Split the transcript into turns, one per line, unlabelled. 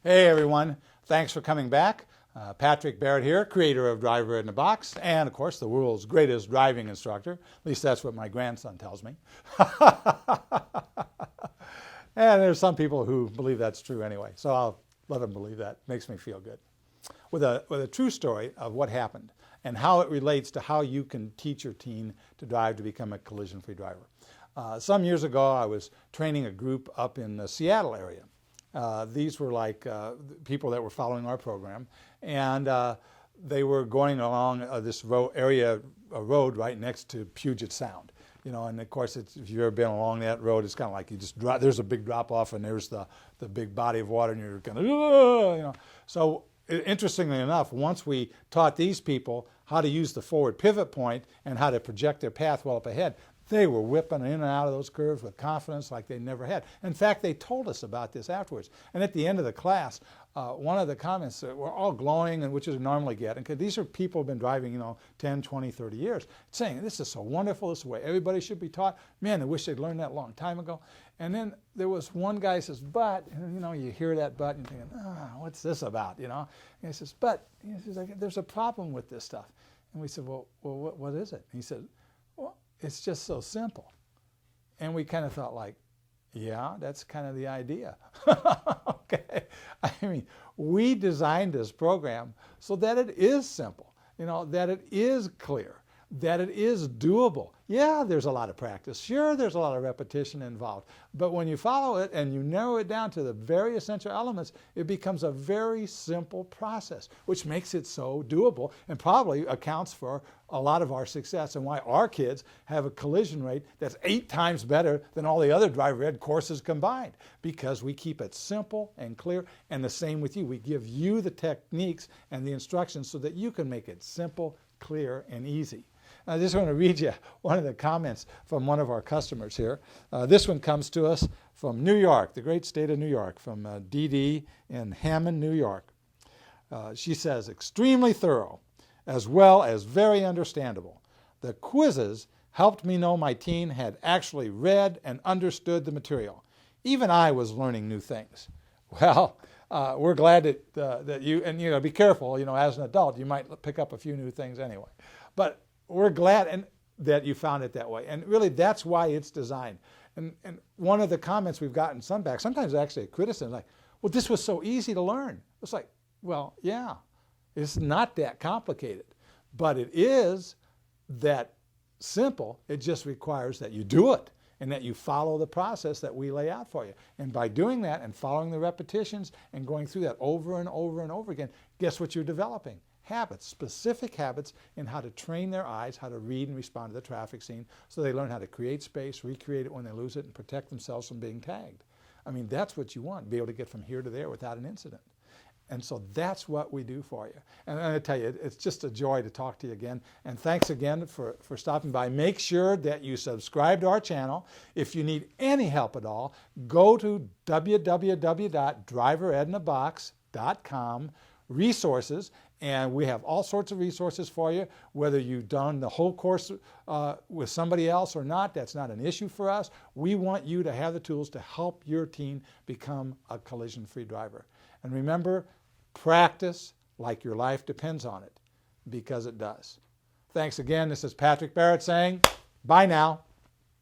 Hey everyone, thanks for coming back. Patrick Barrett here, creator of Driver Ed in a Box, and of course the world's greatest driving instructor. At least that's what my grandson tells me. And there's some people who believe that's true anyway, so I'll let them believe that. Makes me feel good. With a true story of what happened and how it relates to how you can teach your teen to drive to become a collision-free driver. Some years ago I was training a group up in the Seattle area. These were like people that were following our program, and they were going along this road right next to Puget Sound. You know, and of course, if you've ever been along that road, it's kind of like you just drop. There's a big drop off, and there's the big body of water, and you're kind of, you know. So interestingly enough, once we taught these people how to use the forward pivot point and how to project their path well up ahead, they were whipping in and out of those curves with confidence like they never had. In fact, they told us about this afterwards. And at the end of the class, one of the comments were all glowing, and which is normally get. And these are people who've been driving, 10, 20, 30 years, saying, this is so wonderful, this is the way everybody should be taught. Man, I wish they'd learned that a long time ago. And then there was one guy who says, but, and you hear that but, and you're thinking, what's this about, And he says, but, there's a problem with this stuff. And we said, well what is it? And he said, well, it's just so simple. And we kind of thought like, yeah, that's kind of the idea. Okay. I mean, we designed this program so that it is simple, that it is clear, that it is doable. Yeah, there's a lot of practice. Sure, there's a lot of repetition involved. But when you follow it and you narrow it down to the very essential elements, it becomes a very simple process, which makes it so doable and probably accounts for a lot of our success and why our kids have a collision rate that's 8 times better than all the other driver ed courses combined, because we keep it simple and clear. And the same with you. We give you the techniques and the instructions so that you can make it simple, clear, and easy. I just want to read you one of the comments from one of our customers here. This one comes to us from New York, the great state of New York, from Dee Dee in Hammond, New York. She says, extremely thorough, as well as very understandable. The quizzes helped me know my teen had actually read and understood the material. Even I was learning new things. Well, we're glad that you, and be careful, as an adult, you might pick up a few new things anyway. But we're glad that you found it that way. And really, that's why it's designed. And one of the comments we've gotten sometimes actually a criticism, like, well, this was so easy to learn. It's like, well, yeah, it's not that complicated. But it is that simple. It just requires that you do it and that you follow the process that we lay out for you. And by doing that and following the repetitions and going through that over and over and over again, guess what you're developing? Habits, specific habits in how to train their eyes, how to read and respond to the traffic scene, so they learn how to create space, recreate it when they lose it, and protect themselves from being tagged. I mean, that's what you want, be able to get from here to there without an incident. And so that's what we do for you. And I'm going to tell you, it's just a joy to talk to you again. And thanks again for stopping by. Make sure that you subscribe to our channel. If you need any help at all, go to www.driveredinabox.com, resources, and we have all sorts of resources for you. Whether you've done the whole course with somebody else or not, that's not an issue for us. We want you to have the tools to help your teen become a collision-free driver. And remember, practice like your life depends on it, because it does. Thanks again. This is Patrick Barrett saying bye now.